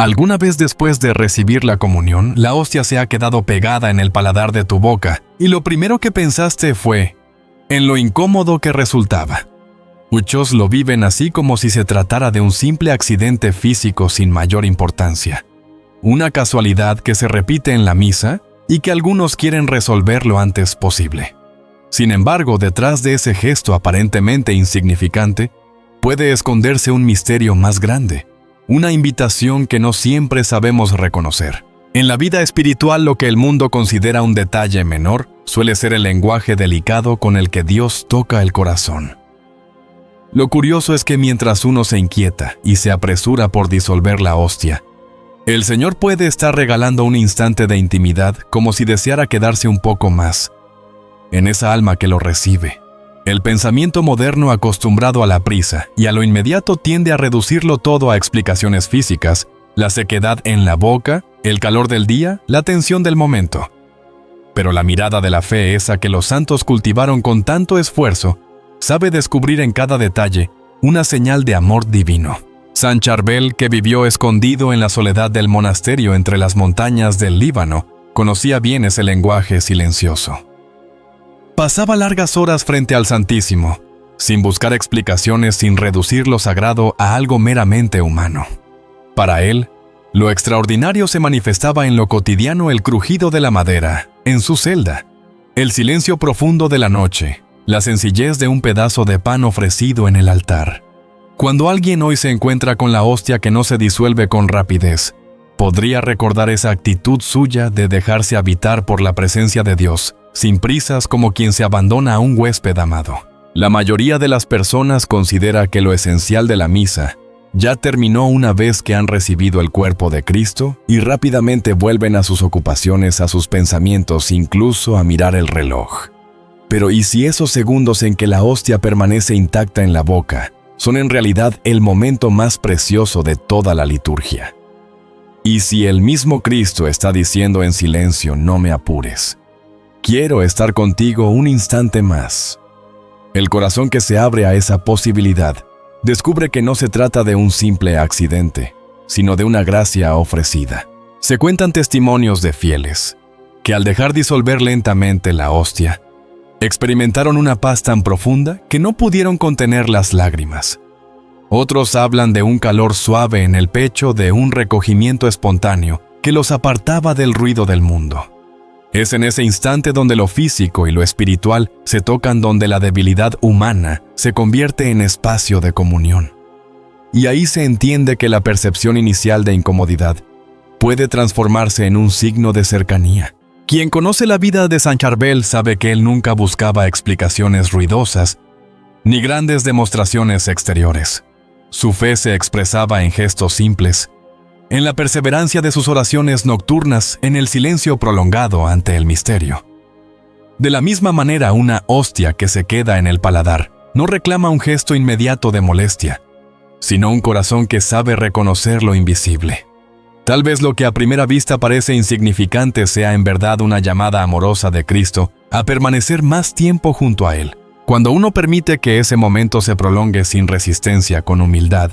Alguna vez después de recibir la comunión, la hostia se ha quedado pegada en el paladar de tu boca, y lo primero que pensaste fue en lo incómodo que resultaba. Muchos lo viven así como si se tratara de un simple accidente físico sin mayor importancia. Una casualidad que se repite en la misa y que algunos quieren resolver lo antes posible. Sin embargo, detrás de ese gesto aparentemente insignificante, puede esconderse un misterio más grande, una invitación que no siempre sabemos reconocer. En la vida espiritual, lo que el mundo considera un detalle menor suele ser el lenguaje delicado con el que Dios toca el corazón. Lo curioso es que mientras uno se inquieta y se apresura por disolver la hostia, el Señor puede estar regalando un instante de intimidad como si deseara quedarse un poco más en esa alma que lo recibe. El pensamiento moderno acostumbrado a la prisa y a lo inmediato tiende a reducirlo todo a explicaciones físicas, la sequedad en la boca, el calor del día, la tensión del momento. Pero la mirada de la fe, esa que los santos cultivaron con tanto esfuerzo, sabe descubrir en cada detalle una señal de amor divino. San Charbel, que vivió escondido en la soledad del monasterio entre las montañas del Líbano, conocía bien ese lenguaje silencioso. Pasaba largas horas frente al Santísimo, sin buscar explicaciones, sin reducir lo sagrado a algo meramente humano. Para él, lo extraordinario se manifestaba en lo cotidiano: el crujido de la madera, en su celda, el silencio profundo de la noche, la sencillez de un pedazo de pan ofrecido en el altar. Cuando alguien hoy se encuentra con la hostia que no se disuelve con rapidez, podría recordar esa actitud suya de dejarse habitar por la presencia de Dios, sin prisas, como quien se abandona a un huésped amado. La mayoría de las personas considera que lo esencial de la misa ya terminó una vez que han recibido el cuerpo de Cristo y rápidamente vuelven a sus ocupaciones, a sus pensamientos, incluso a mirar el reloj. Pero ¿y si esos segundos en que la hostia permanece intacta en la boca son en realidad el momento más precioso de toda la liturgia? ¿Y si el mismo Cristo está diciendo en silencio: no me apures, quiero estar contigo un instante más? El corazón que se abre a esa posibilidad descubre que no se trata de un simple accidente, sino de una gracia ofrecida. Se cuentan testimonios de fieles que, al dejar disolver lentamente la hostia, experimentaron una paz tan profunda que no pudieron contener las lágrimas. Otros hablan de un calor suave en el pecho, de un recogimiento espontáneo que los apartaba del ruido del mundo. Es en ese instante donde lo físico y lo espiritual se tocan, donde la debilidad humana se convierte en espacio de comunión. Y ahí se entiende que la percepción inicial de incomodidad puede transformarse en un signo de cercanía. Quien conoce la vida de San Charbel sabe que él nunca buscaba explicaciones ruidosas ni grandes demostraciones exteriores. Su fe se expresaba en gestos simples, en la perseverancia de sus oraciones nocturnas, en el silencio prolongado ante el misterio. De la misma manera, una hostia que se queda en el paladar no reclama un gesto inmediato de molestia, sino un corazón que sabe reconocer lo invisible. Tal vez lo que a primera vista parece insignificante sea en verdad una llamada amorosa de Cristo a permanecer más tiempo junto a Él. Cuando uno permite que ese momento se prolongue sin resistencia, con humildad,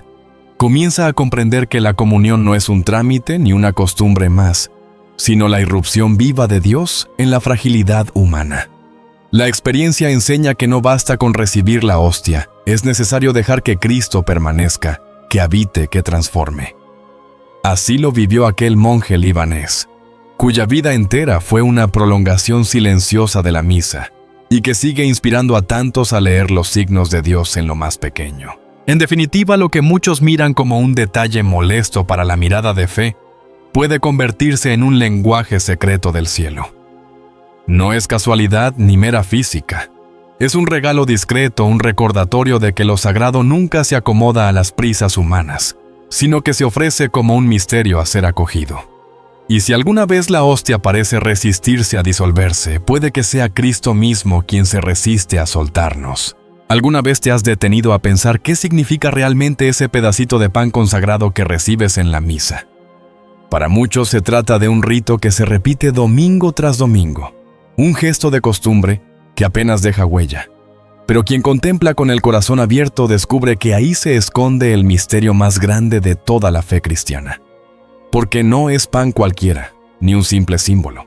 comienza a comprender que la comunión no es un trámite ni una costumbre más, sino la irrupción viva de Dios en la fragilidad humana. La experiencia enseña que no basta con recibir la hostia, es necesario dejar que Cristo permanezca, que habite, que transforme. Así lo vivió aquel monje libanés, cuya vida entera fue una prolongación silenciosa de la misa, y que sigue inspirando a tantos a leer los signos de Dios en lo más pequeño. En definitiva, lo que muchos miran como un detalle molesto para la mirada de fe, puede convertirse en un lenguaje secreto del cielo. No es casualidad ni mera física. Es un regalo discreto, un recordatorio de que lo sagrado nunca se acomoda a las prisas humanas, sino que se ofrece como un misterio a ser acogido. Y si alguna vez la hostia parece resistirse a disolverse, puede que sea Cristo mismo quien se resiste a soltarnos. ¿Alguna vez te has detenido a pensar qué significa realmente ese pedacito de pan consagrado que recibes en la misa? Para muchos se trata de un rito que se repite domingo tras domingo, un gesto de costumbre que apenas deja huella. Pero quien contempla con el corazón abierto descubre que ahí se esconde el misterio más grande de toda la fe cristiana. porque no es pan cualquiera, ni un simple símbolo.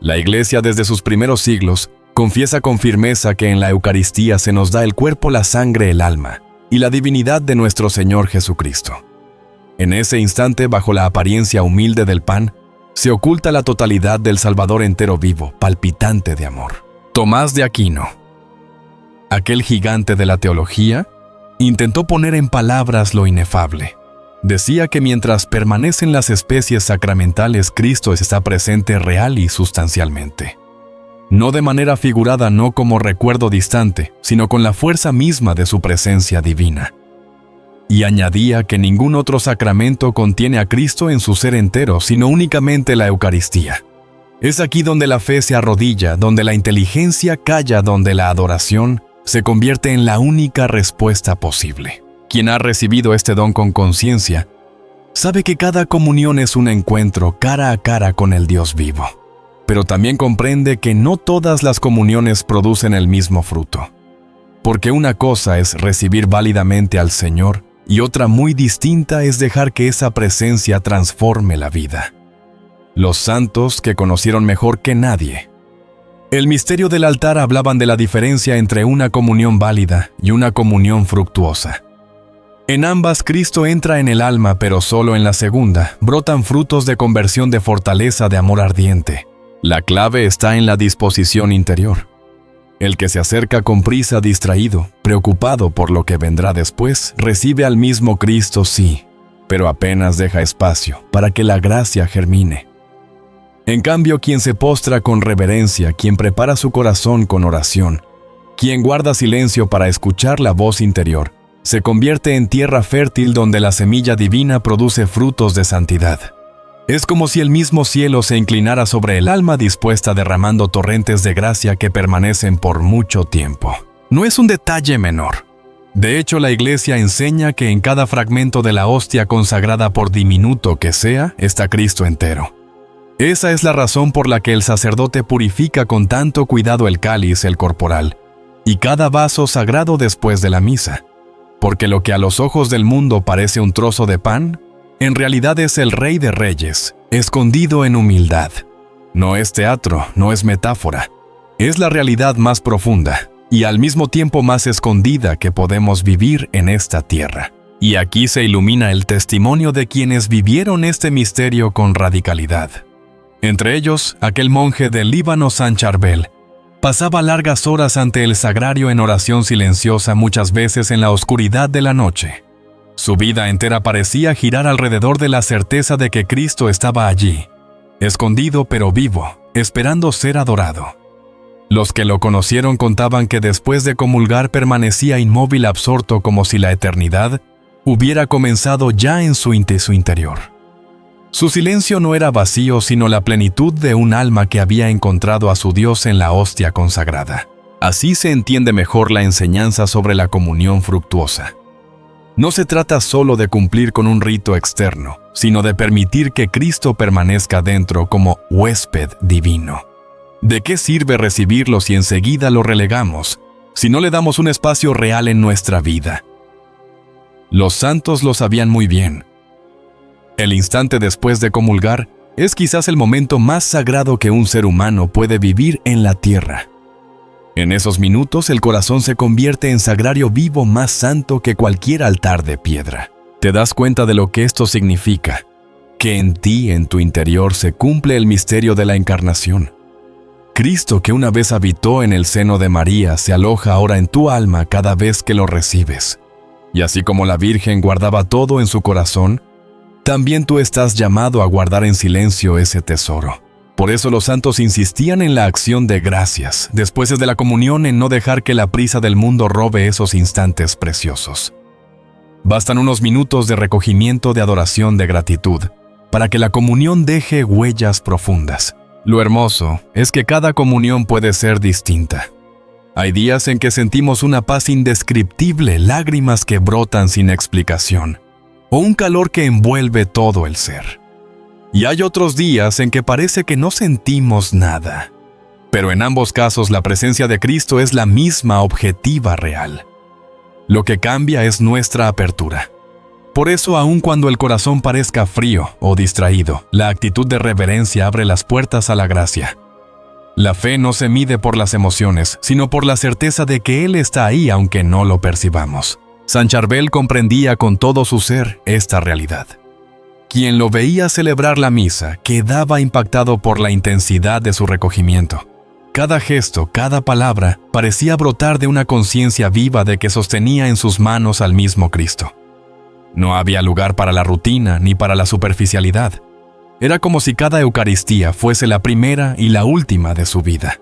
La Iglesia desde sus primeros siglos confiesa con firmeza que en la Eucaristía se nos da el cuerpo, la sangre, el alma y la divinidad de nuestro Señor Jesucristo. En ese instante, bajo la apariencia humilde del pan, se oculta la totalidad del Salvador entero vivo, palpitante de amor. Tomás de Aquino, aquel gigante de la teología, intentó poner en palabras lo inefable. Decía que mientras permanecen las especies sacramentales, Cristo está presente real y sustancialmente. No de manera figurada, no como recuerdo distante, sino con la fuerza misma de su presencia divina. Y añadía que ningún otro sacramento contiene a Cristo en su ser entero, sino únicamente la Eucaristía. Es aquí donde la fe se arrodilla, donde la inteligencia calla, donde la adoración se convierte en la única respuesta posible. Quien ha recibido este don con conciencia, sabe que cada comunión es un encuentro cara a cara con el Dios vivo. Pero también comprende que no todas las comuniones producen el mismo fruto. Porque una cosa es recibir válidamente al Señor y otra muy distinta es dejar que esa presencia transforme la vida. Los santos que conocieron mejor que nadie el misterio del altar hablaban de la diferencia entre una comunión válida y una comunión fructuosa. En ambas Cristo entra en el alma, pero solo en la segunda brotan frutos de conversión, de fortaleza, de amor ardiente. La clave está en la disposición interior. El que se acerca con prisa, distraído, preocupado por lo que vendrá después, recibe al mismo Cristo, sí, pero apenas deja espacio para que la gracia germine. En cambio, quien se postra con reverencia, quien prepara su corazón con oración, quien guarda silencio para escuchar la voz interior, se convierte en tierra fértil donde la semilla divina produce frutos de santidad. Es como si el mismo cielo se inclinara sobre el alma dispuesta, derramando torrentes de gracia que permanecen por mucho tiempo. No es un detalle menor. De hecho, la Iglesia enseña que en cada fragmento de la hostia consagrada, por diminuto que sea, está Cristo entero. Esa es la razón por la que el sacerdote purifica con tanto cuidado el cáliz, el corporal, y cada vaso sagrado después de la misa. Porque lo que a los ojos del mundo parece un trozo de pan, en realidad es el Rey de Reyes, escondido en humildad. No es teatro, no es metáfora. Es la realidad más profunda y al mismo tiempo más escondida que podemos vivir en esta tierra. Y aquí se ilumina el testimonio de quienes vivieron este misterio con radicalidad. Entre ellos, aquel monje del Líbano, San Charbel, pasaba largas horas ante el sagrario en oración silenciosa, muchas veces en la oscuridad de la noche. Su vida entera parecía girar alrededor de la certeza de que Cristo estaba allí, escondido pero vivo, esperando ser adorado. Los que lo conocieron contaban que después de comulgar permanecía inmóvil, absorto, como si la eternidad hubiera comenzado ya en su interior. Su silencio no era vacío, sino la plenitud de un alma que había encontrado a su Dios en la hostia consagrada. Así se entiende mejor la enseñanza sobre la comunión fructuosa. No se trata solo de cumplir con un rito externo, sino de permitir que Cristo permanezca dentro como huésped divino. ¿De qué sirve recibirlo si enseguida lo relegamos, si no le damos un espacio real en nuestra vida? Los santos lo sabían muy bien. El instante después de comulgar es quizás el momento más sagrado que un ser humano puede vivir en la tierra. En esos minutos el corazón se convierte en sagrario vivo más santo que cualquier altar de piedra. ¿Te das cuenta de lo que esto significa? Que en ti, en tu interior, se cumple el misterio de la encarnación. Cristo, que una vez habitó en el seno de María, se aloja ahora en tu alma cada vez que lo recibes. Y así como la Virgen guardaba todo en su corazón, también tú estás llamado a guardar en silencio ese tesoro. Por eso los santos insistían en la acción de gracias, después de la comunión, en no dejar que la prisa del mundo robe esos instantes preciosos. Bastan unos minutos de recogimiento, de adoración, de gratitud, para que la comunión deje huellas profundas. Lo hermoso es que cada comunión puede ser distinta. Hay días en que sentimos una paz indescriptible, lágrimas que brotan sin explicación, o un calor que envuelve todo el ser. Y hay otros días en que parece que no sentimos nada. Pero en ambos casos la presencia de Cristo es la misma, objetiva, real. Lo que cambia es nuestra apertura. Por eso, aun cuando el corazón parezca frío o distraído, la actitud de reverencia abre las puertas a la gracia. La fe no se mide por las emociones, sino por la certeza de que Él está ahí aunque no lo percibamos. San Charbel comprendía con todo su ser esta realidad. Quien lo veía celebrar la misa quedaba impactado por la intensidad de su recogimiento. Cada gesto, cada palabra, parecía brotar de una conciencia viva de que sostenía en sus manos al mismo Cristo. No había lugar para la rutina ni para la superficialidad. Era como si cada Eucaristía fuese la primera y la última de su vida.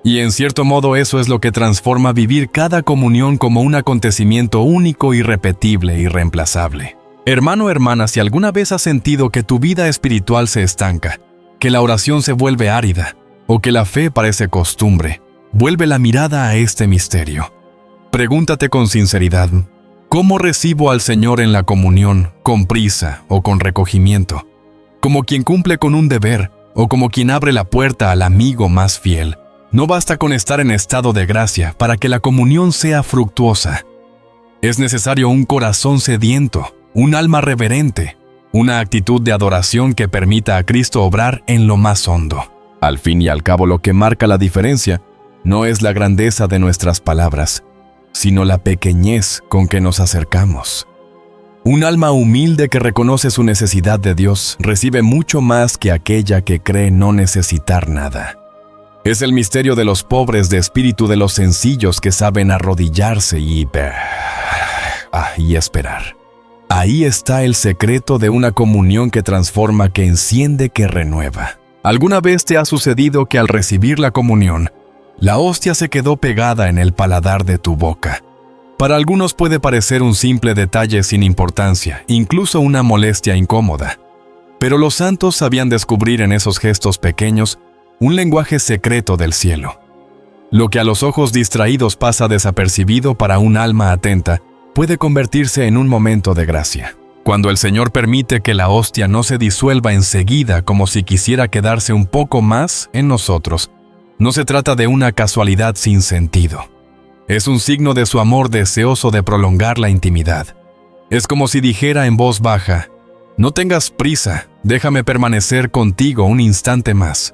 Y en cierto modo eso es lo que transforma vivir cada comunión como un acontecimiento único, irrepetible y irreemplazable. Hermano o hermana, si alguna vez has sentido que tu vida espiritual se estanca, que la oración se vuelve árida, o que la fe parece costumbre, vuelve la mirada a este misterio. Pregúntate con sinceridad, ¿cómo recibo al Señor en la comunión, con prisa o con recogimiento? ¿Como quien cumple con un deber o como quien abre la puerta al amigo más fiel? No basta con estar en estado de gracia para que la comunión sea fructuosa. Es necesario un corazón sediento, un alma reverente, una actitud de adoración que permita a Cristo obrar en lo más hondo. Al fin y al cabo, lo que marca la diferencia no es la grandeza de nuestras palabras, sino la pequeñez con que nos acercamos. Un alma humilde que reconoce su necesidad de Dios recibe mucho más que aquella que cree no necesitar nada. Es el misterio de los pobres de espíritu, de los sencillos que saben arrodillarse y esperar. Ahí está el secreto de una comunión que transforma, que enciende, que renueva. ¿Alguna vez te ha sucedido que al recibir la comunión, la hostia se quedó pegada en el paladar de tu boca? Para algunos puede parecer un simple detalle sin importancia, incluso una molestia incómoda. Pero los santos sabían descubrir en esos gestos pequeños un lenguaje secreto del cielo. Lo que a los ojos distraídos pasa desapercibido, para un alma atenta puede convertirse en un momento de gracia. Cuando el Señor permite que la hostia no se disuelva enseguida como si quisiera quedarse un poco más en nosotros, no se trata de una casualidad sin sentido. Es un signo de su amor deseoso de prolongar la intimidad. Es como si dijera en voz baja: no tengas prisa, déjame permanecer contigo un instante más.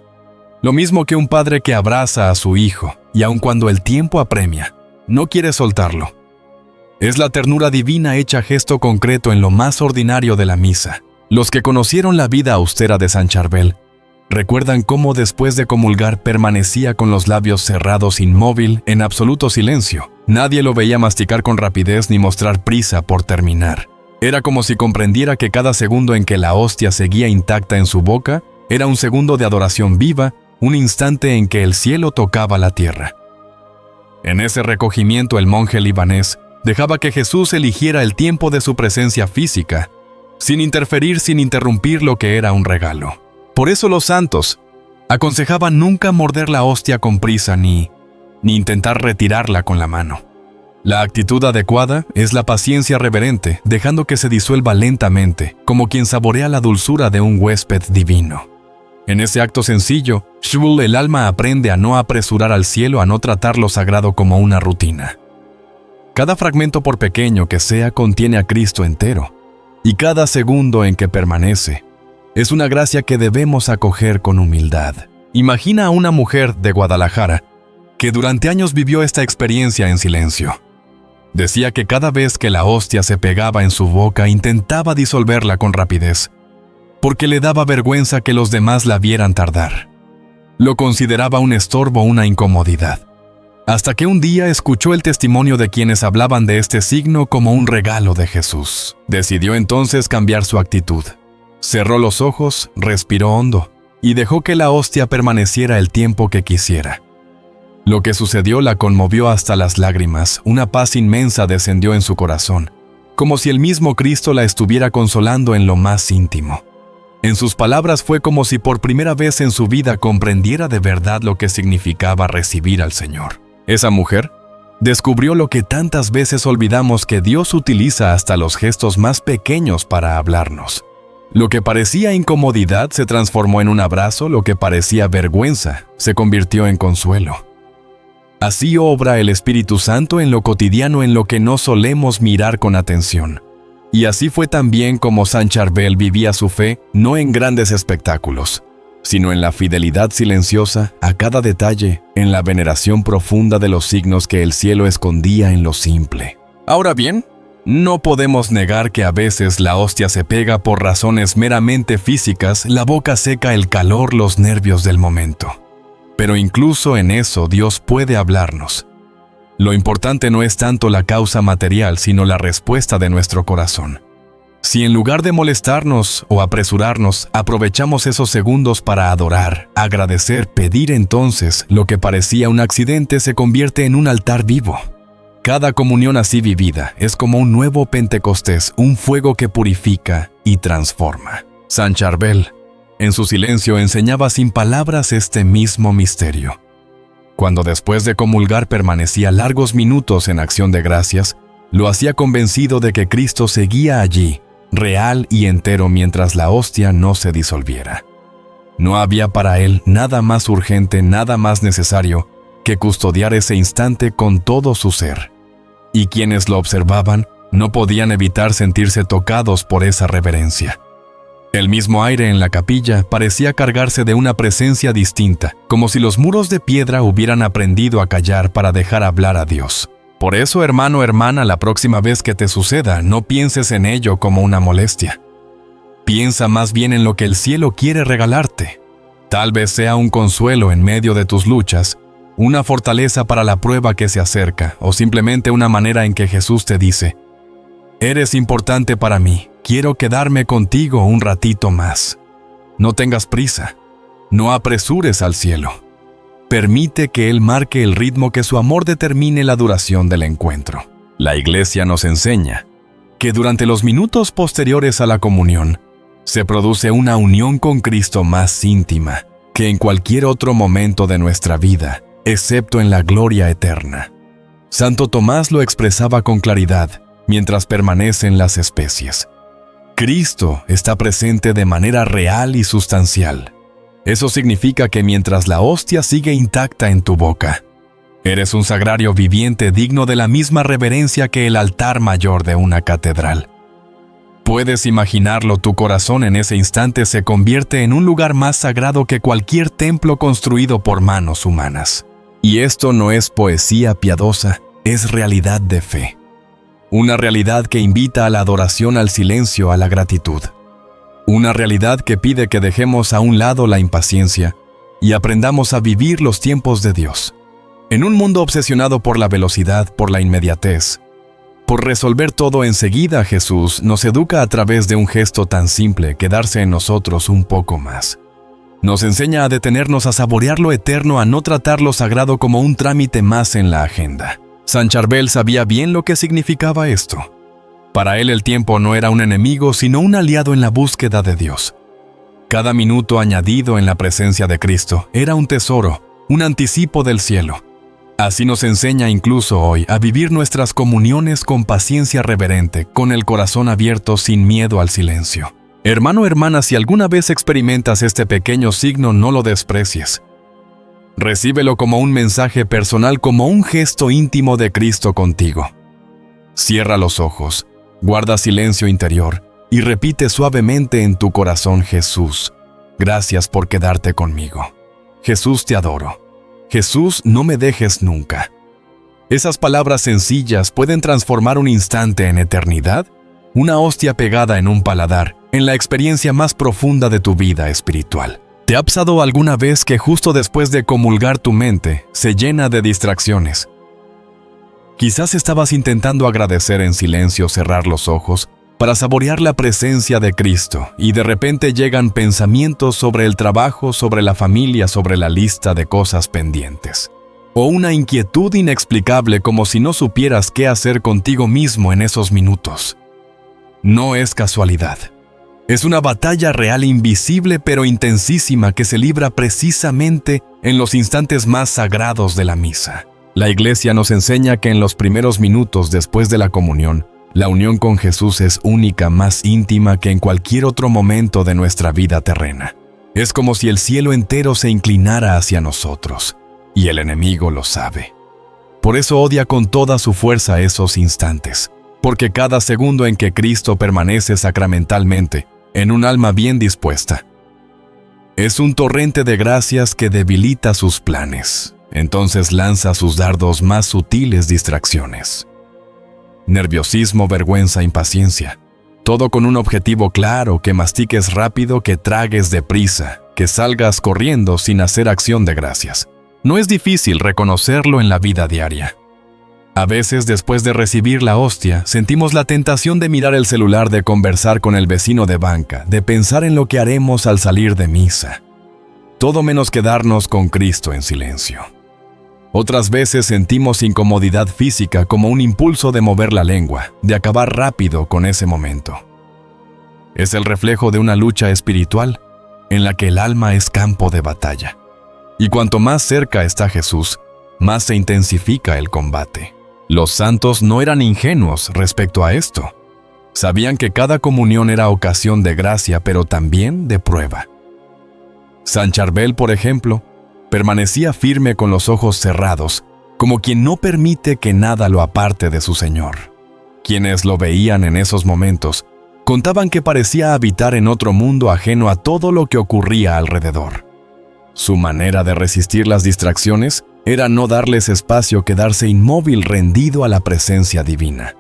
Lo mismo que un padre que abraza a su hijo y aun cuando el tiempo apremia, no quiere soltarlo. Es la ternura divina hecha gesto concreto en lo más ordinario de la misa. Los que conocieron la vida austera de San Charbel recuerdan cómo después de comulgar permanecía con los labios cerrados, inmóvil, en absoluto silencio. Nadie lo veía masticar con rapidez ni mostrar prisa por terminar. Era como si comprendiera que cada segundo en que la hostia seguía intacta en su boca era un segundo de adoración viva, un instante en que el cielo tocaba la tierra. En ese recogimiento el monje libanés dejaba que Jesús eligiera el tiempo de su presencia física, sin interferir, sin interrumpir lo que era un regalo. Por eso los santos aconsejaban nunca morder la hostia con prisa ni intentar retirarla con la mano. La actitud adecuada es la paciencia reverente, dejando que se disuelva lentamente, como quien saborea la dulzura de un huésped divino. En ese acto sencillo, Shul, el alma aprende a no apresurar al cielo, a no tratar lo sagrado como una rutina. Cada fragmento, por pequeño que sea, contiene a Cristo entero, y cada segundo en que permanece es una gracia que debemos acoger con humildad. Imagina a una mujer de Guadalajara que durante años vivió esta experiencia en silencio. Decía que cada vez que la hostia se pegaba en su boca intentaba disolverla con rapidez, porque le daba vergüenza que los demás la vieran tardar. Lo consideraba un estorbo, una incomodidad. Hasta que un día escuchó el testimonio de quienes hablaban de este signo como un regalo de Jesús. Decidió entonces cambiar su actitud. Cerró los ojos, respiró hondo y dejó que la hostia permaneciera el tiempo que quisiera. Lo que sucedió la conmovió hasta las lágrimas. Una paz inmensa descendió en su corazón, como si el mismo Cristo la estuviera consolando en lo más íntimo. En sus palabras fue como si por primera vez en su vida comprendiera de verdad lo que significaba recibir al Señor. Esa mujer descubrió lo que tantas veces olvidamos, que Dios utiliza hasta los gestos más pequeños para hablarnos. Lo que parecía incomodidad se transformó en un abrazo, lo que parecía vergüenza se convirtió en consuelo. Así obra el Espíritu Santo en lo cotidiano, en lo que no solemos mirar con atención. Y así fue también como San Charbel vivía su fe, no en grandes espectáculos, sino en la fidelidad silenciosa a cada detalle, en la veneración profunda de los signos que el cielo escondía en lo simple. Ahora bien, no podemos negar que a veces la hostia se pega por razones meramente físicas, la boca seca, el calor, los nervios del momento. Pero incluso en eso Dios puede hablarnos. Lo importante no es tanto la causa material, sino la respuesta de nuestro corazón. Si en lugar de molestarnos o apresurarnos, aprovechamos esos segundos para adorar, agradecer, pedir, entonces lo que parecía un accidente se convierte en un altar vivo. Cada comunión así vivida es como un nuevo Pentecostés, un fuego que purifica y transforma. San Charbel, en su silencio, enseñaba sin palabras este mismo misterio. Cuando después de comulgar permanecía largos minutos en acción de gracias, lo hacía convencido de que Cristo seguía allí, real y entero, mientras la hostia no se disolviera. No había para él nada más urgente, nada más necesario que custodiar ese instante con todo su ser. Y quienes lo observaban no podían evitar sentirse tocados por esa reverencia. El mismo aire en la capilla parecía cargarse de una presencia distinta, como si los muros de piedra hubieran aprendido a callar para dejar hablar a Dios. Por eso, hermano, hermana, la próxima vez que te suceda, no pienses en ello como una molestia. Piensa más bien en lo que el cielo quiere regalarte. Tal vez sea un consuelo en medio de tus luchas, una fortaleza para la prueba que se acerca, o simplemente una manera en que Jesús te dice: «Eres importante para mí, quiero quedarme contigo un ratito más». No tengas prisa, no apresures al cielo. Permite que Él marque el ritmo, que su amor determine la duración del encuentro. La Iglesia nos enseña que durante los minutos posteriores a la comunión se produce una unión con Cristo más íntima que en cualquier otro momento de nuestra vida, excepto en la gloria eterna. Santo Tomás lo expresaba con claridad mientras permanecen las especies. Cristo está presente de manera real y sustancial. Eso significa que mientras la hostia sigue intacta en tu boca, eres un sagrario viviente digno de la misma reverencia que el altar mayor de una catedral. Puedes imaginarlo, tu corazón en ese instante se convierte en un lugar más sagrado que cualquier templo construido por manos humanas. Y esto no es poesía piadosa, es realidad de fe. Una realidad que invita a la adoración, al silencio, a la gratitud. Una realidad que pide que dejemos a un lado la impaciencia y aprendamos a vivir los tiempos de Dios. En un mundo obsesionado por la velocidad, por la inmediatez, por resolver todo enseguida, Jesús nos educa a través de un gesto tan simple: quedarse en nosotros un poco más. Nos enseña a detenernos, a saborear lo eterno, a no tratar lo sagrado como un trámite más en la agenda. San Charbel sabía bien lo que significaba esto. Para él el tiempo no era un enemigo, sino un aliado en la búsqueda de Dios. Cada minuto añadido en la presencia de Cristo era un tesoro, un anticipo del cielo. Así nos enseña incluso hoy a vivir nuestras comuniones con paciencia reverente, con el corazón abierto, sin miedo al silencio. Hermano, hermana, si alguna vez experimentas este pequeño signo, no lo desprecies. Recíbelo como un mensaje personal, como un gesto íntimo de Cristo contigo. Cierra los ojos, guarda silencio interior y repite suavemente en tu corazón: Jesús, gracias por quedarte conmigo. Jesús, te adoro. Jesús, no me dejes nunca. Esas palabras sencillas pueden transformar un instante en eternidad, una hostia pegada en un paladar, en la experiencia más profunda de tu vida espiritual. ¿Te ha pasado alguna vez que justo después de comulgar tu mente se llena de distracciones? Quizás estabas intentando agradecer en silencio, cerrar los ojos para saborear la presencia de Cristo, y de repente llegan pensamientos sobre el trabajo, sobre la familia, sobre la lista de cosas pendientes. O una inquietud inexplicable, como si no supieras qué hacer contigo mismo en esos minutos. No es casualidad. Es una batalla real, invisible pero intensísima, que se libra precisamente en los instantes más sagrados de la misa. La Iglesia nos enseña que en los primeros minutos después de la comunión, la unión con Jesús es única, más íntima que en cualquier otro momento de nuestra vida terrena. Es como si el cielo entero se inclinara hacia nosotros, y el enemigo lo sabe. Por eso odia con toda su fuerza esos instantes. porque cada segundo en que Cristo permanece sacramentalmente en un alma bien dispuesta es un torrente de gracias que debilita sus planes. Entonces lanza sus dardos más sutiles distracciones. Nerviosismo, vergüenza, impaciencia. Todo con un objetivo claro, que mastiques rápido, que tragues deprisa, que salgas corriendo sin hacer acción de gracias. No es difícil reconocerlo en la vida diaria. A veces, después de recibir la hostia, sentimos la tentación de mirar el celular, de conversar con el vecino de banca, de pensar en lo que haremos al salir de misa. Todo menos quedarnos con Cristo en silencio. Otras veces sentimos incomodidad física, como un impulso de mover la lengua, de acabar rápido con ese momento. Es el reflejo de una lucha espiritual en la que el alma es campo de batalla. Y cuanto más cerca está Jesús, más se intensifica el combate. Los santos no eran ingenuos respecto a esto. Sabían que cada comunión era ocasión de gracia, pero también de prueba. San Charbel, por ejemplo, permanecía firme con los ojos cerrados, como quien no permite que nada lo aparte de su Señor. Quienes lo veían en esos momentos contaban que parecía habitar en otro mundo ajeno a todo lo que ocurría alrededor. Su manera de resistir las distracciones era no darles espacio, quedarse inmóvil, rendido a la presencia divina.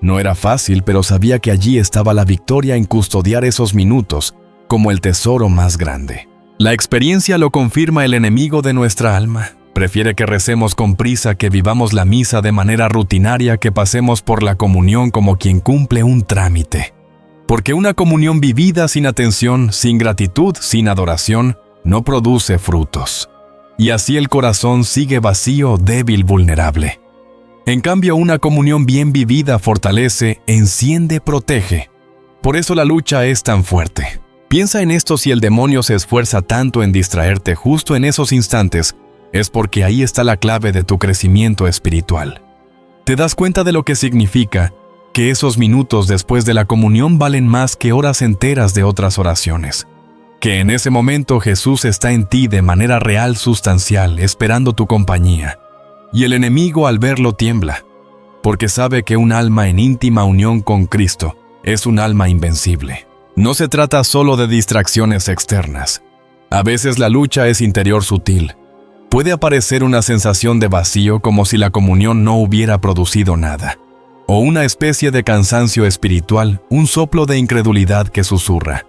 No era fácil, pero sabía que allí estaba la victoria en custodiar esos minutos como el tesoro más grande. La experiencia lo confirma. El enemigo de nuestra alma prefiere que recemos con prisa, que vivamos la misa de manera rutinaria, que pasemos por la comunión como quien cumple un trámite. Porque una comunión vivida sin atención, sin gratitud, sin adoración, no produce frutos. Y así el corazón sigue vacío, débil, vulnerable. En cambio, una comunión bien vivida fortalece, enciende, protege. Por eso la lucha es tan fuerte. Piensa en esto: si el demonio se esfuerza tanto en distraerte justo en esos instantes, es porque ahí está la clave de tu crecimiento espiritual. ¿Te das cuenta de lo que significa que esos minutos después de la comunión valen más que horas enteras de otras oraciones? Que en ese momento Jesús está en ti de manera real, sustancial, esperando tu compañía. Y el enemigo al verlo tiembla, porque sabe que un alma en íntima unión con Cristo es un alma invencible. No se trata solo de distracciones externas. A veces la lucha es interior, sutil. Puede aparecer una sensación de vacío, como si la comunión no hubiera producido nada. O una especie de cansancio espiritual, un soplo de incredulidad que susurra: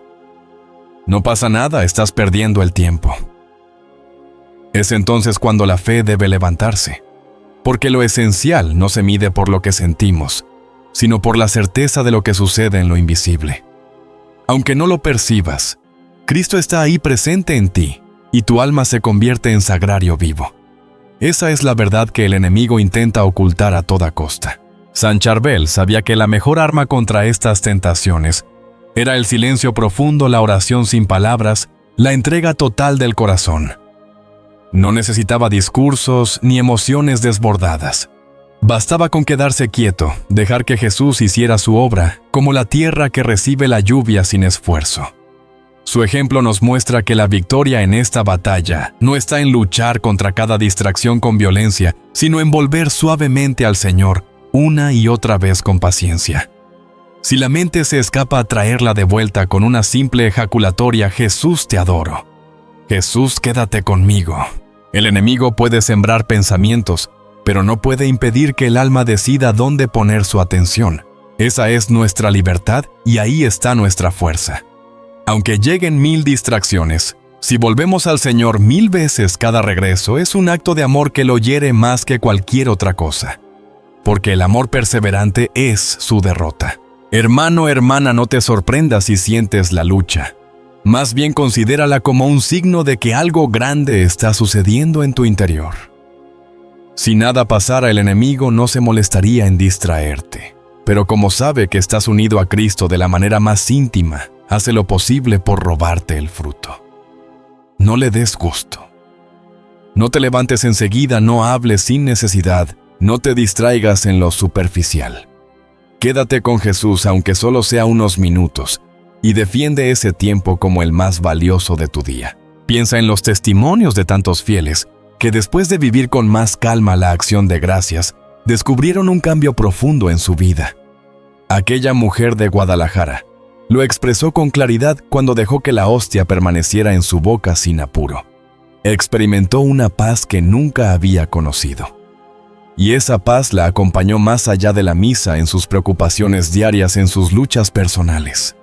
no pasa nada, estás perdiendo el tiempo. Es entonces cuando la fe debe levantarse, porque lo esencial no se mide por lo que sentimos, sino por la certeza de lo que sucede en lo invisible. Aunque no lo percibas, Cristo está ahí presente en ti, y tu alma se convierte en sagrario vivo. Esa es la verdad que el enemigo intenta ocultar a toda costa. San Charbel sabía que la mejor arma contra estas tentaciones era el silencio profundo, la oración sin palabras, la entrega total del corazón. No necesitaba discursos ni emociones desbordadas. Bastaba con quedarse quieto, dejar que Jesús hiciera su obra, como la tierra que recibe la lluvia sin esfuerzo. Su ejemplo nos muestra que la victoria en esta batalla no está en luchar contra cada distracción con violencia, sino en volver suavemente al Señor, una y otra vez con paciencia. Si la mente se escapa a traerla de vuelta con una simple ejaculatoria: Jesús, te adoro. Jesús, quédate conmigo. El enemigo puede sembrar pensamientos, pero no puede impedir que el alma decida dónde poner su atención. Esa es nuestra libertad y ahí está nuestra fuerza. Aunque lleguen 1000 distracciones, si volvemos al Señor 1000 veces cada regreso, es un acto de amor que lo hiere más que cualquier otra cosa. Porque el amor perseverante es su derrota. Hermano, hermana, no te sorprendas si sientes la lucha. Más bien considérala como un signo de que algo grande está sucediendo en tu interior. Si nada pasara, el enemigo no se molestaría en distraerte. Pero como sabe que estás unido a Cristo de la manera más íntima, hace lo posible por robarte el fruto. No le des gusto. No te levantes enseguida, no hables sin necesidad, no te distraigas en lo superficial. Quédate con Jesús, aunque solo sea unos minutos, y defiende ese tiempo como el más valioso de tu día. Piensa en los testimonios de tantos fieles que después de vivir con más calma la acción de gracias, descubrieron un cambio profundo en su vida. aquella mujer de Guadalajara, lo expresó con claridad cuando dejó que la hostia permaneciera en su boca sin apuro. Experimentó una paz que nunca había conocido. Y esa paz la acompañó más allá de la misa en sus preocupaciones diarias, en sus luchas personales.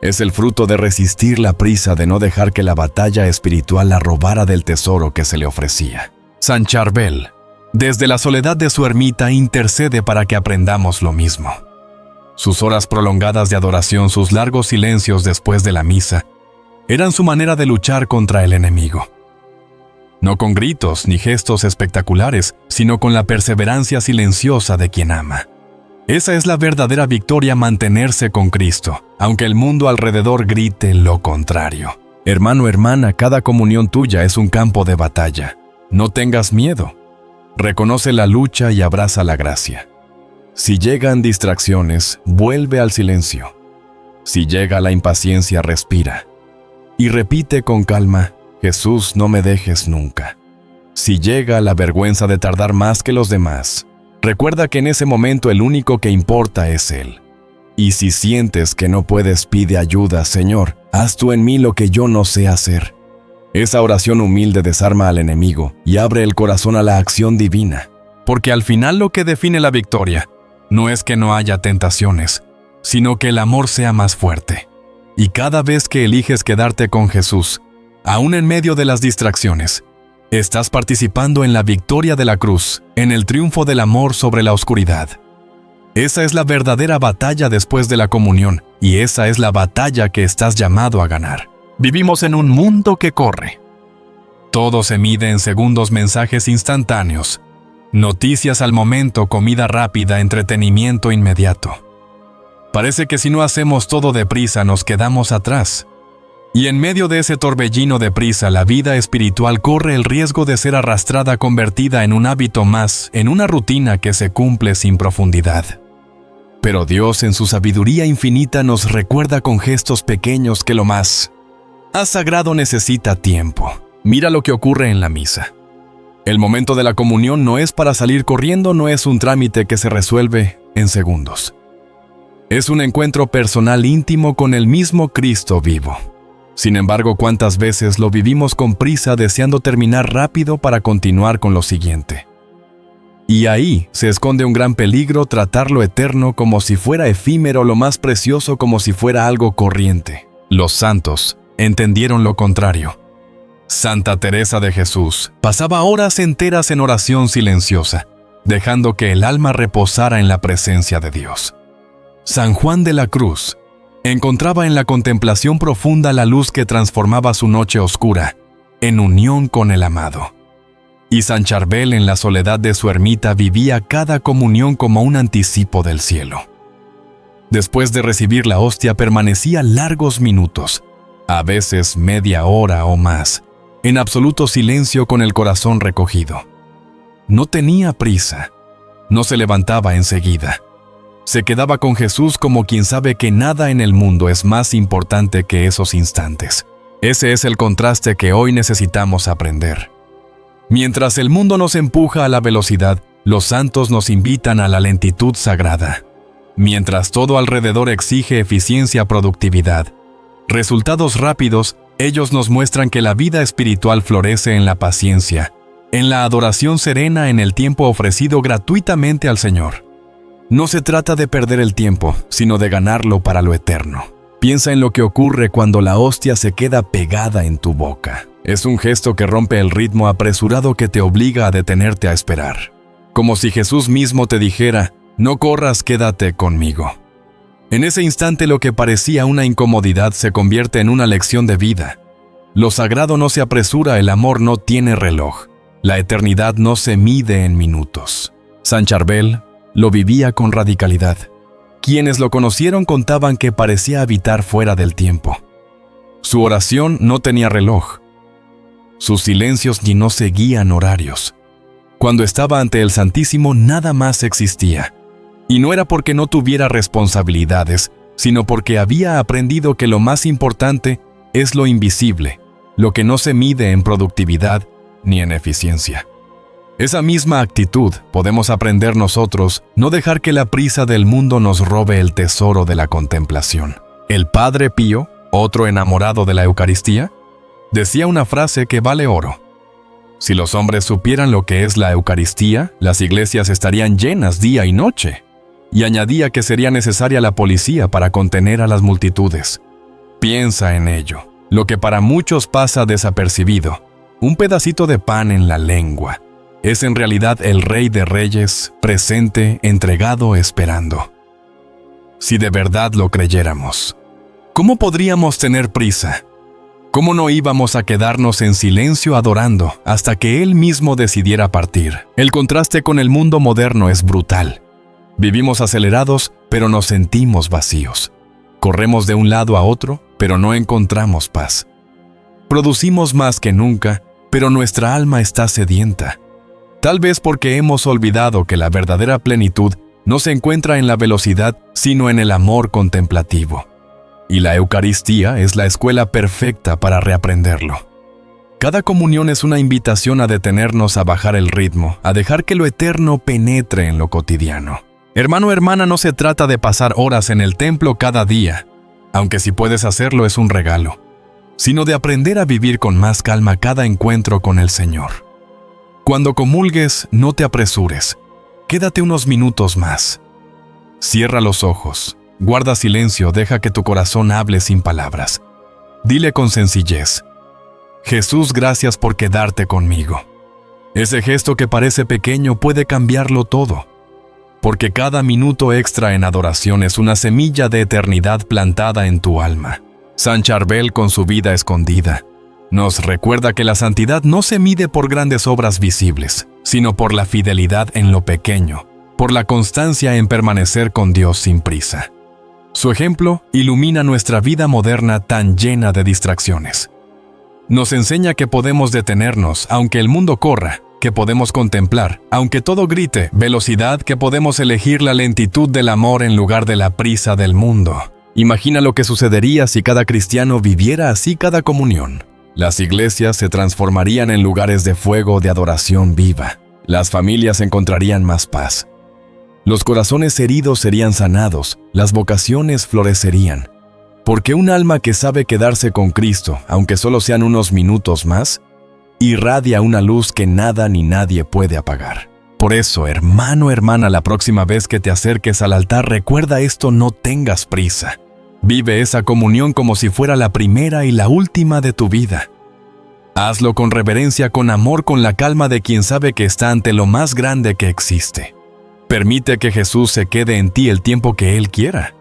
Es el fruto de resistir la prisa de no dejar que la batalla espiritual la robara del tesoro que se le ofrecía. San Charbel, desde la soledad de su ermita, intercede para que aprendamos lo mismo. Sus horas prolongadas de adoración, sus largos silencios después de la misa, eran su manera de luchar contra el enemigo. No con gritos ni gestos espectaculares, sino con la perseverancia silenciosa de quien ama. Esa es la verdadera victoria, mantenerse con Cristo, aunque el mundo alrededor grite lo contrario. Hermano, hermana, cada comunión tuya es un campo de batalla. No tengas miedo. Reconoce la lucha y abraza la gracia. Si llegan distracciones, vuelve al silencio. Si llega la impaciencia, respira. Y repite con calma: Jesús, no me dejes nunca. Si llega la vergüenza de tardar más que los demás, recuerda que en ese momento el único que importa es Él. Y si sientes que no puedes, pide ayuda: Señor, haz tú en mí lo que yo no sé hacer. Esa oración humilde desarma al enemigo y abre el corazón a la acción divina. Porque al final lo que define la victoria no es que no haya tentaciones, sino que el amor sea más fuerte. Y cada vez que eliges quedarte con Jesús, aún en medio de las distracciones, estás participando en la victoria de la cruz, en el triunfo del amor sobre la oscuridad. Esa es la verdadera batalla después de la comunión, y esa es la batalla que estás llamado a ganar. Vivimos en un mundo que corre. Todo se mide en segundos, mensajes instantáneos, noticias al momento, comida rápida, entretenimiento inmediato. Parece que si no hacemos todo deprisa nos quedamos atrás. Y en medio de ese torbellino de prisa, la vida espiritual corre el riesgo de ser arrastrada, convertida en un hábito más, en una rutina que se cumple sin profundidad. Pero Dios, en su sabiduría infinita, nos recuerda con gestos pequeños que lo más sagrado necesita tiempo. Mira lo que ocurre en la misa. El momento de la comunión no es para salir corriendo, no es un trámite que se resuelve en segundos. Es un encuentro personal íntimo con el mismo Cristo vivo. Sin embargo, ¿cuántas veces lo vivimos con prisa, deseando terminar rápido para continuar con lo siguiente? Y ahí se esconde un gran peligro: tratar lo eterno como si fuera efímero, lo más precioso como si fuera algo corriente. Los santos entendieron lo contrario. Santa Teresa de Jesús pasaba horas enteras en oración silenciosa, dejando que el alma reposara en la presencia de Dios. San Juan de la Cruz encontraba en la contemplación profunda la luz que transformaba su noche oscura en unión con el amado. Y San Charbel, en la soledad de su ermita, vivía cada comunión como un anticipo del cielo. Después de recibir la hostia, permanecía largos minutos, a veces media hora o más, en absoluto silencio, con el corazón recogido. No tenía prisa, no se levantaba enseguida. Se quedaba con Jesús como quien sabe que nada en el mundo es más importante que esos instantes. Ese es el contraste que hoy necesitamos aprender. Mientras el mundo nos empuja a la velocidad, los santos nos invitan a la lentitud sagrada. Mientras todo alrededor exige eficiencia, productividad, resultados rápidos, ellos nos muestran que la vida espiritual florece en la paciencia, en la adoración serena, en el tiempo ofrecido gratuitamente al Señor. No se trata de perder el tiempo, sino de ganarlo para lo eterno. Piensa en lo que ocurre cuando la hostia se queda pegada en tu boca. Es un gesto que rompe el ritmo apresurado, que te obliga a detenerte a esperar. Como si Jesús mismo te dijera: no corras, quédate conmigo. En ese instante, lo que parecía una incomodidad se convierte en una lección de vida. Lo sagrado no se apresura, el amor no tiene reloj, la eternidad no se mide en minutos. San Charbel lo vivía con radicalidad. Quienes lo conocieron contaban que parecía habitar fuera del tiempo. Su oración no tenía reloj. Sus silencios no seguían horarios. Cuando estaba ante el Santísimo, nada más existía. Y no era porque no tuviera responsabilidades, sino porque había aprendido que lo más importante es lo invisible, lo que no se mide en productividad ni en eficiencia. Esa misma actitud podemos aprender nosotros, no dejar que la prisa del mundo nos robe el tesoro de la contemplación. El Padre Pío, otro enamorado de la Eucaristía, decía una frase que vale oro. Si los hombres supieran lo que es la Eucaristía, las iglesias estarían llenas día y noche. Y añadía que sería necesaria la policía para contener a las multitudes. Piensa en ello, lo que para muchos pasa desapercibido, un pedacito de pan en la lengua, es en realidad el Rey de Reyes, presente, entregado, esperando. Si de verdad lo creyéramos, ¿cómo podríamos tener prisa? ¿Cómo no íbamos a quedarnos en silencio adorando hasta que Él mismo decidiera partir? El contraste con el mundo moderno es brutal. Vivimos acelerados, pero nos sentimos vacíos. Corremos de un lado a otro, pero no encontramos paz. Producimos más que nunca, pero nuestra alma está sedienta. Tal vez porque hemos olvidado que la verdadera plenitud no se encuentra en la velocidad, sino en el amor contemplativo. Y la Eucaristía es la escuela perfecta para reaprenderlo. Cada comunión es una invitación a detenernos, a bajar el ritmo, a dejar que lo eterno penetre en lo cotidiano. Hermano o hermana, no se trata de pasar horas en el templo cada día, aunque si puedes hacerlo es un regalo, sino de aprender a vivir con más calma cada encuentro con el Señor. Cuando comulgues, no te apresures. Quédate unos minutos más. Cierra los ojos, guarda silencio, deja que tu corazón hable sin palabras. Dile con sencillez: Jesús, gracias por quedarte conmigo. Ese gesto que parece pequeño puede cambiarlo todo, porque cada minuto extra en adoración es una semilla de eternidad plantada en tu alma. San Charbel, con su vida escondida, nos recuerda que la santidad no se mide por grandes obras visibles, sino por la fidelidad en lo pequeño, por la constancia en permanecer con Dios sin prisa. Su ejemplo ilumina nuestra vida moderna tan llena de distracciones. Nos enseña que podemos detenernos aunque el mundo corra, que podemos contemplar, aunque todo grite, velocidad, que podemos elegir la lentitud del amor en lugar de la prisa del mundo. Imagina lo que sucedería si cada cristiano viviera así cada comunión. Las iglesias se transformarían en lugares de fuego de adoración viva. Las familias encontrarían más paz. Los corazones heridos serían sanados, las vocaciones florecerían. Porque un alma que sabe quedarse con Cristo, aunque solo sean unos minutos más, irradia una luz que nada ni nadie puede apagar. Por eso, hermano, hermana, la próxima vez que te acerques al altar, recuerda esto: no tengas prisa. Vive esa comunión como si fuera la primera y la última de tu vida. Hazlo con reverencia, con amor, con la calma de quien sabe que está ante lo más grande que existe. Permite que Jesús se quede en ti el tiempo que Él quiera.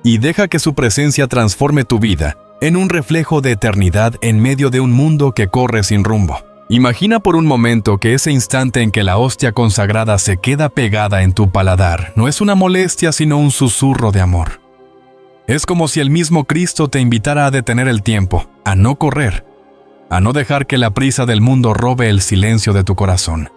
Y deja que su presencia transforme tu vida en un reflejo de eternidad en medio de un mundo que corre sin rumbo. Imagina por un momento que ese instante en que la hostia consagrada se queda pegada en tu paladar no es una molestia, sino un susurro de amor. Es como si el mismo Cristo te invitara a detener el tiempo, a no correr, a no dejar que la prisa del mundo robe el silencio de tu corazón.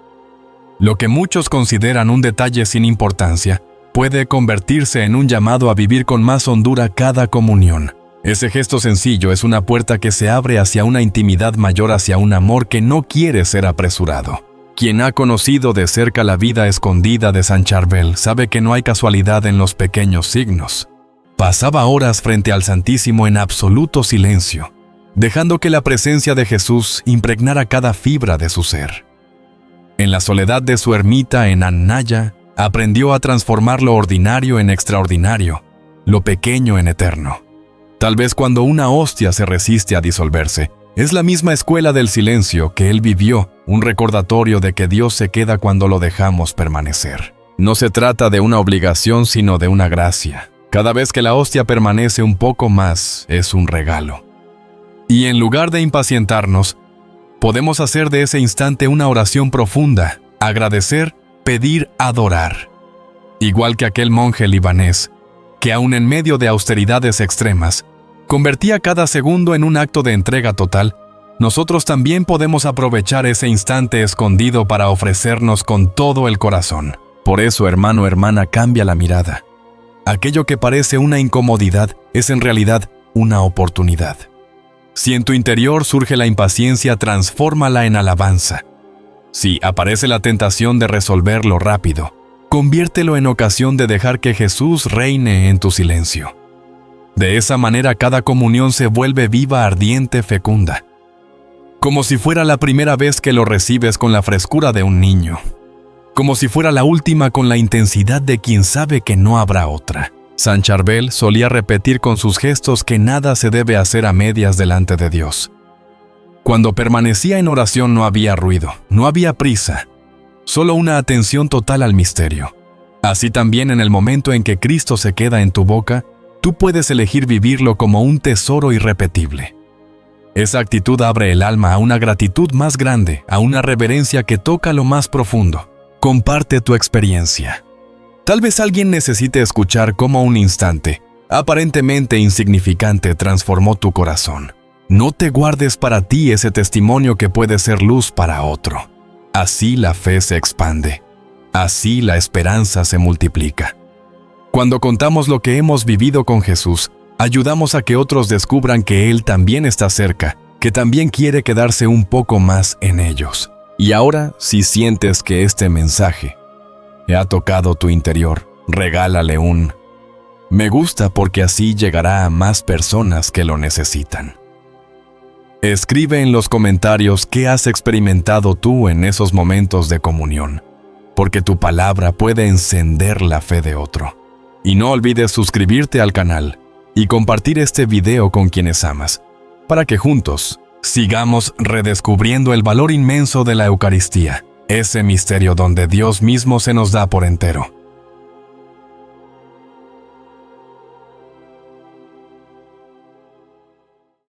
Lo que muchos consideran un detalle sin importancia puede convertirse en un llamado a vivir con más hondura cada comunión. Ese gesto sencillo es una puerta que se abre hacia una intimidad mayor, hacia un amor que no quiere ser apresurado. Quien ha conocido de cerca la vida escondida de San Charbel sabe que no hay casualidad en los pequeños signos. Pasaba horas frente al Santísimo en absoluto silencio, dejando que la presencia de Jesús impregnara cada fibra de su ser. En la soledad de su ermita en Annaya, aprendió a transformar lo ordinario en extraordinario, lo pequeño en eterno. Tal vez cuando una hostia se resiste a disolverse, es la misma escuela del silencio que él vivió, un recordatorio de que Dios se queda cuando lo dejamos permanecer. No se trata de una obligación, sino de una gracia. Cada vez que la hostia permanece un poco más, es un regalo. Y en lugar de impacientarnos, podemos hacer de ese instante una oración profunda, agradecer, pedir, adorar. Igual que aquel monje libanés, que aun en medio de austeridades extremas, convertía cada segundo en un acto de entrega total, nosotros también podemos aprovechar ese instante escondido para ofrecernos con todo el corazón. Por eso, hermano, hermana, cambia la mirada. Aquello que parece una incomodidad es en realidad una oportunidad. Si en tu interior surge la impaciencia, transfórmala en alabanza. Si aparece la tentación de resolverlo rápido, conviértelo en ocasión de dejar que Jesús reine en tu silencio. De esa manera cada comunión se vuelve viva, ardiente, fecunda. Como si fuera la primera vez que lo recibes con la frescura de un niño. Como si fuera la última con la intensidad de quien sabe que no habrá otra. San Charbel solía repetir con sus gestos que nada se debe hacer a medias delante de Dios. Cuando permanecía en oración no había ruido, no había prisa, solo una atención total al misterio. Así también en el momento en que Cristo se queda en tu boca, tú puedes elegir vivirlo como un tesoro irrepetible. Esa actitud abre el alma a una gratitud más grande, a una reverencia que toca lo más profundo. Comparte tu experiencia. Tal vez alguien necesite escuchar cómo un instante, aparentemente insignificante, transformó tu corazón. No te guardes para ti ese testimonio que puede ser luz para otro. Así la fe se expande. Así la esperanza se multiplica. Cuando contamos lo que hemos vivido con Jesús, ayudamos a que otros descubran que Él también está cerca, que también quiere quedarse un poco más en ellos. Y ahora, si sientes que este mensaje ha tocado tu interior, regálale un me gusta porque así llegará a más personas que lo necesitan. Escribe en los comentarios qué has experimentado tú en esos momentos de comunión, porque tu palabra puede encender la fe de otro. Y no olvides suscribirte al canal y compartir este video con quienes amas, para que juntos sigamos redescubriendo el valor inmenso de la Eucaristía, ese misterio donde Dios mismo se nos da por entero.